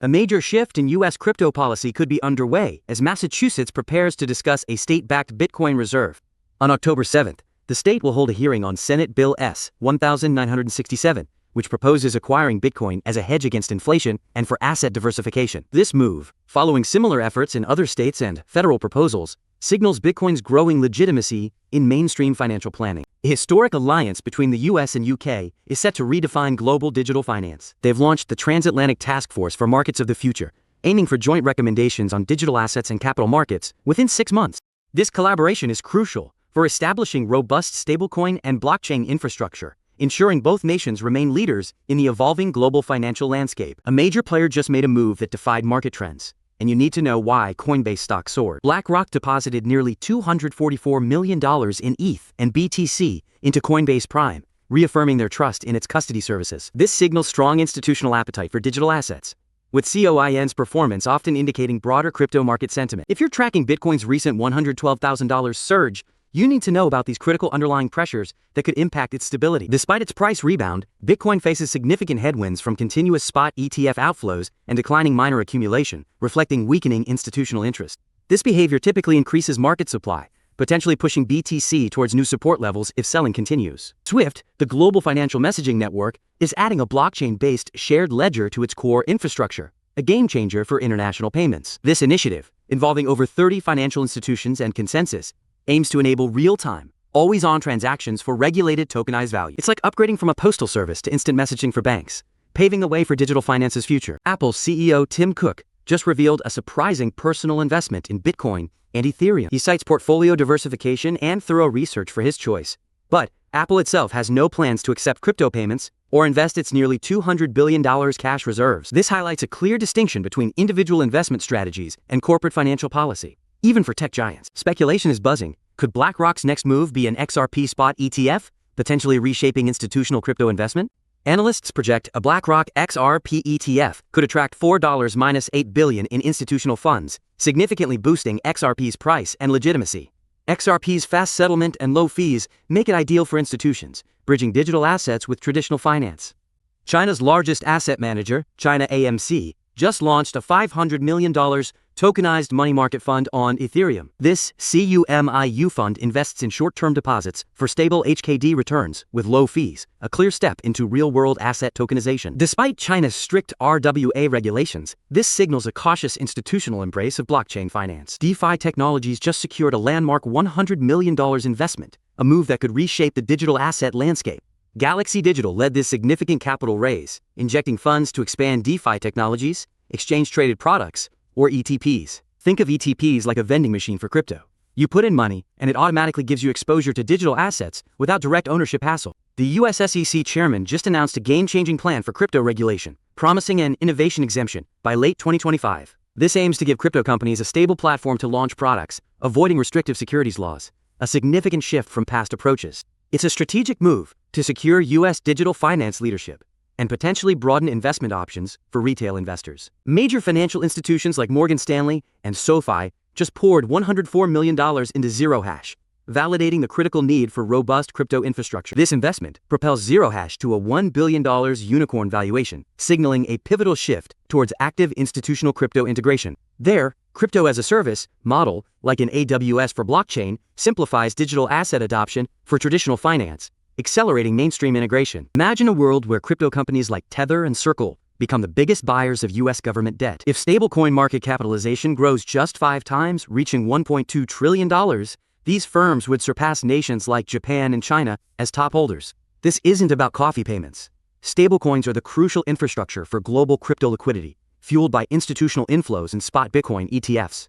A major shift in U.S. crypto policy could be underway as Massachusetts prepares to discuss a state-backed Bitcoin reserve. On October 7th, the state will hold a hearing on Senate Bill S. 1967, which proposes acquiring Bitcoin as a hedge against inflation and for asset diversification. This move, following similar efforts in other states and federal proposals, signals Bitcoin's growing legitimacy in mainstream financial planning. A historic alliance between the US and UK is set to redefine global digital finance. They've launched the Transatlantic Task Force for Markets of the Future, aiming for joint recommendations on digital assets and capital markets within 6 months. This collaboration is crucial for establishing robust stablecoin and blockchain infrastructure, ensuring both nations remain leaders in the evolving global financial landscape. A major player just made a move that defied market trends, and you need to know why. Coinbase stock soared. BlackRock deposited nearly $244 million in ETH and BTC into Coinbase Prime, reaffirming their trust in its custody services. This signals strong institutional appetite for digital assets, with COIN's performance often indicating broader crypto market sentiment. If you're tracking Bitcoin's recent $112,000 surge, you need to know about these critical underlying pressures that could impact its stability. Despite its price rebound, Bitcoin faces significant headwinds from continuous spot ETF outflows and declining miner accumulation, reflecting weakening institutional interest. This behavior typically increases market supply, potentially pushing BTC towards new support levels if selling continues. Swift, the global financial messaging network, is adding a blockchain-based shared ledger to its core infrastructure, a game-changer for international payments. This initiative, involving over 30 financial institutions and consensus, aims to enable real-time, always-on transactions for regulated tokenized value. It's like upgrading from a postal service to instant messaging for banks, paving the way for digital finance's future. Apple's CEO Tim Cook just revealed a surprising personal investment in Bitcoin and Ethereum. He cites portfolio diversification and thorough research for his choice. But Apple itself has no plans to accept crypto payments or invest its nearly $200 billion cash reserves. This highlights a clear distinction between individual investment strategies and corporate financial policy. Even for tech giants, speculation is buzzing. Could BlackRock's next move be an XRP spot ETF, potentially reshaping institutional crypto investment? Analysts project a BlackRock XRP ETF could attract $8 billion in institutional funds, significantly boosting XRP's price and legitimacy. XRP's fast settlement and low fees make it ideal for institutions, bridging digital assets with traditional finance. China's largest asset manager, ChinaAMC, just launched a $500 million tokenized money market fund on Ethereum. This CUMIU fund invests in short-term deposits for stable HKD returns with low fees, a clear step into real-world asset tokenization. Despite China's strict RWA regulations, this signals a cautious institutional embrace of blockchain finance. DeFi Technologies just secured a landmark $100 million investment, a move that could reshape the digital asset landscape. Galaxy Digital led this significant capital raise, injecting funds to expand DeFi technologies, exchange-traded products, or ETPs. Think of ETPs like a vending machine for crypto. You put in money, and it automatically gives you exposure to digital assets without direct ownership hassle. The US SEC chairman just announced a game-changing plan for crypto regulation, promising an innovation exemption by late 2025. This aims to give crypto companies a stable platform to launch products, avoiding restrictive securities laws, a significant shift from past approaches. It's a strategic move to secure US digital finance leadership and potentially broaden investment options for retail investors. Major financial institutions like Morgan Stanley and SoFi just poured $104 million into ZeroHash, validating the critical need for robust crypto infrastructure. This investment propels ZeroHash to a $1 billion unicorn valuation, signaling a pivotal shift towards active institutional crypto integration. Their crypto-as-a-service model, like an AWS for blockchain, simplifies digital asset adoption for traditional finance, accelerating mainstream integration. Imagine a world where crypto companies like Tether and Circle become the biggest buyers of US government debt. If stablecoin market capitalization grows just 5 times, reaching $1.2 trillion, these firms would surpass nations like Japan and China as top holders. This isn't about coffee payments. Stablecoins are the crucial infrastructure for global crypto liquidity, fueled by institutional inflows and spot Bitcoin ETFs.